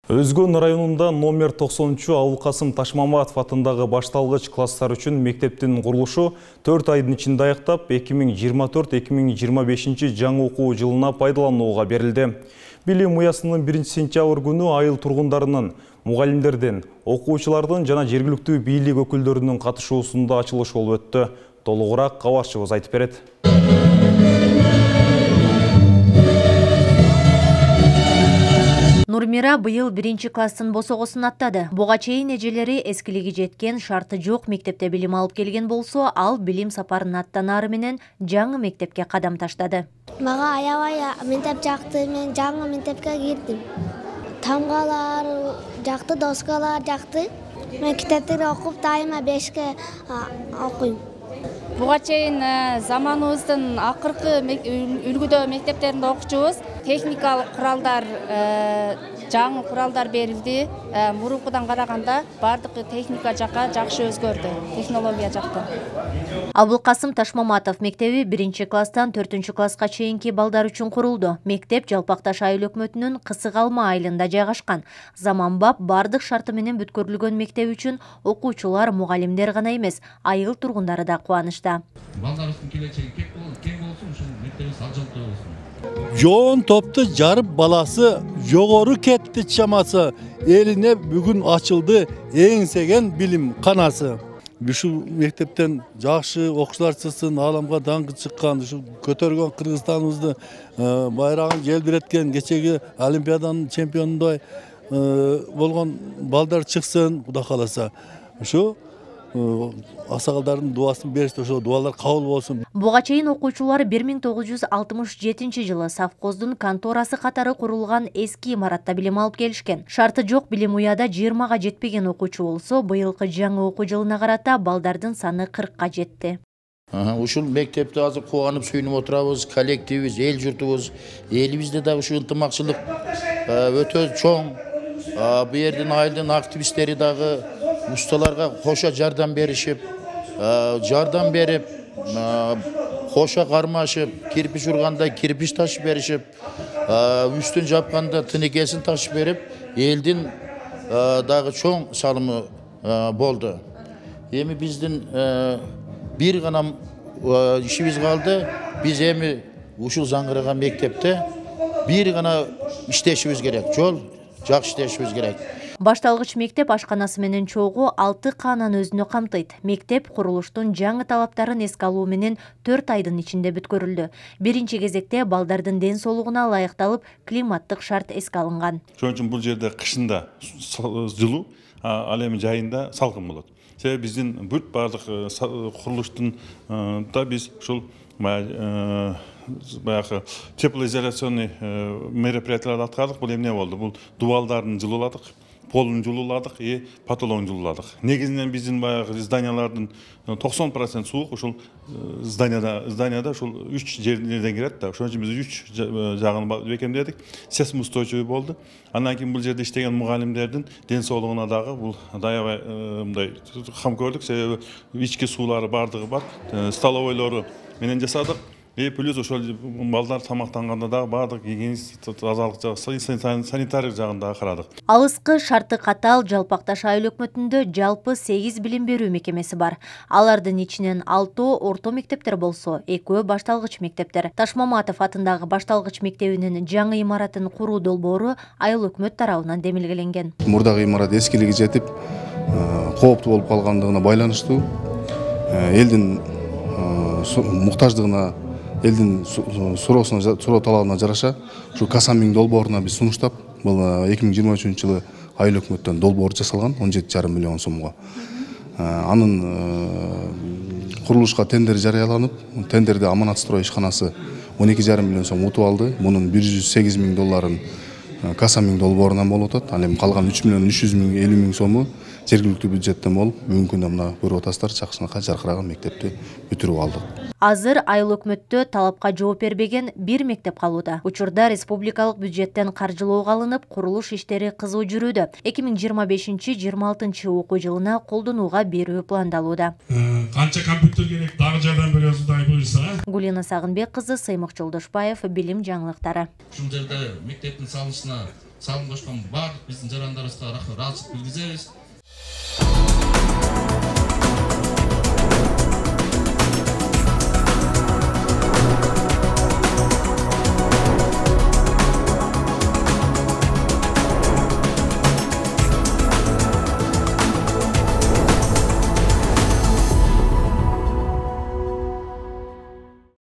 Өзгөн районунда номер 90 Абылкасым Ташмаматов атындагы башталгыч класстар үчүн мектептин курулушу 4 айдын ичинде аяктап, 2024-2025 жаңы окуу жылына пайдаланууга берилди. Билим уясынын 1-сентябрь күнү айыл тургундарынын, мугалимдердин, окуучулардын жана жергиликтүү бийлик өкүлдөрүнүн катышуусунда ачылыш болуп өттү. Толугураак кабарчыбыз айтып берет. Нурмира быйыл 1-классын босогосун аттады. Буга чейин эжелери эскилиги жеткен, шарты жок мектепте билим алып келген болсо, ал билим сапарын аттанары менен жаңы мектепке кадам таштады. Мага аябай мектеп жакты, мен жаңы мектепке кирдим. Тамгалар жакты, доскалар жакты. Мен китептерди окуп дайыма 5ке окуйм. Буга чейин заманыбыздын акыркы үлгүдө мектептеринде окучубуз. Техникалык куралдар, жаңы куралдар берилди. Мурункудан караганда бардык техника жака жакшы өзгөрдү, технология жакта. Абылкасым Ташмаматов мектеби 1-класстан 4-класска чейинки балдар үчүн курулду. Мектеп Жалпакташ айыл өкмөтүнүн Кысык Алма айылында жайгашкан. Заманбап бардык шарты менен бүткөрүлгөн мектеп үчүн окуучулар, мугалимдер гана эмес, айыл тургундары да кубанычта. Балдарыбыздын келечеги кең болсун, ушул мектебибиз алжанты болсун. Жоон топту жарып баласы жогору кетти чамасы, элине бүгүн ачылды эңсеген билим канасы. Ушул мектептен жакшы окуучулар чыксын, ааламга даңкы чыккан, ушул көтөргөн Кыргызстаныбызды байрагын желбиреткен, кечеги олимпиаданын чемпионундай болгон балдар чыксын, Кудай кааласа. Ушу асагалдардын дуасын беришти, ошол дуалар кабыл болсун. Буга чейин окуучулар 1967 жылы совхоздун конторасы катары курулган эски имаратта билим алып келишкен. Шарты жок билим уяда 20га жетпеген окуучу болсо, быйылкы жаңы окуу жылына карата балдардын саны 40ка жетти. Ушул мектепте азыр кубанып сүйүнүп отурабыз, коллективибиз, эл журтубуз, элибизде да ушул ынтымакчылык өтө чоң. Бу жердин айылдын активисттери дагы ustalarga koşa жардам беришип, koşa karmaşıp, kirpiç urganda kirpiç taşıp berişip, üstün japkanda tınıkesin taşıp berip, eldin dağı çoğun salımı boldu. Emi bizdin bir gana işimiz kaldı, biz emi uşul zangırıgan mektepte bir gana işteşimiz gerek, jol jakşı işteşimiz gerek. Башталгыч мектеп ашканасы менен чогуу 6 канан өзүнө камтыйт. Мектеп курулуштун жаңы талаптарын эске алуу менен 4 айдын ичинде бүткөрүлдү. Биринчи кезекте балдардын ден соолугуна ылайыкталып, климаттык шарт эске алынган. Ошон үчүн бул жерде кышында жылуу, ал эми жайында салкын болот. Себеби биздин бүт бардык курулуштун да биз ушул баягы теплоизоляционный мероприятияларды аткардык. Бул эмне болду? Бул дубалдарын жылууладык, полун жылууладык, потологун жылууладык. Негизинен биздин баягы зданиялардын 90% суук ушул зданияда ушул 3 жерден кирет да. Ошон үчүн биз 3 жагын бекемдедик. Сейсмоустойчивый болду. Андан кийин бул жерде иштеген мугалимдердин ден соолугуна дагы бул аябай мындай камкөрлүк, себеби ички суулары бардыгы бар, столовойлору менен жасадык. Плюс ошол балдар тамактанганда дагы бардык тазалык санитария жагында карадык. Алыскы шарты катал Жалпакташ айыл өкмөтүндө жалпы 8 билим берүү мекемеси бар. Алардын ичинен 6 орто мектептер болсо, 2 башталгыч мектептер. Ташмаматов атындагы башталгыч мектебинин жаңы имаратын куруу долбоору айыл өкмөт тарабынан демилгеленген. Мурдагы имарат эскилиги жетип, кооптуу болуп калгандыгына байланыштуу, элдин муктаждыгына, элдин суроо талабына жараша ушу Касамиң долбооруна биз сунуштап, бул 2023 жылы айыл өкмөттөн долбоор жасалган 17,5 миллион сомго. Анын курулушка тендер жарыяланып, тендерде Аманатстрой ишканасы 12,5 миллион сом утуп алды. Мунун 108 миң долларын Касамиң долбоорунан болуп атат. Ал эми калган 3 миллион 350 миң сому жергиликтүү бюджеттен болуп, бүгүнкү күндө мына көрүп атасыздар, жакшынакай жаркыраган мектепти бүтүрүп алдык. Азыр айыл өкмөттө талапка жооп бербеген 1 мектеп калууда. Учурда республикалык бюджеттен каржылоого алынып, курулуш иштери кызуу жүрүүдө. 2025-26 окуу жылына колдонууга берүү пландалууда. Канча компьютер керек, дагы жардам бересиздер буюрса. Гулина Сагынбек кызы, Сыймык Жолдошбаев, билим жаңылыктары. Ушул жерде мектептин салынышына салым кошкон баардык биздин жарандарыбызга ыраазычылык билгизебиз.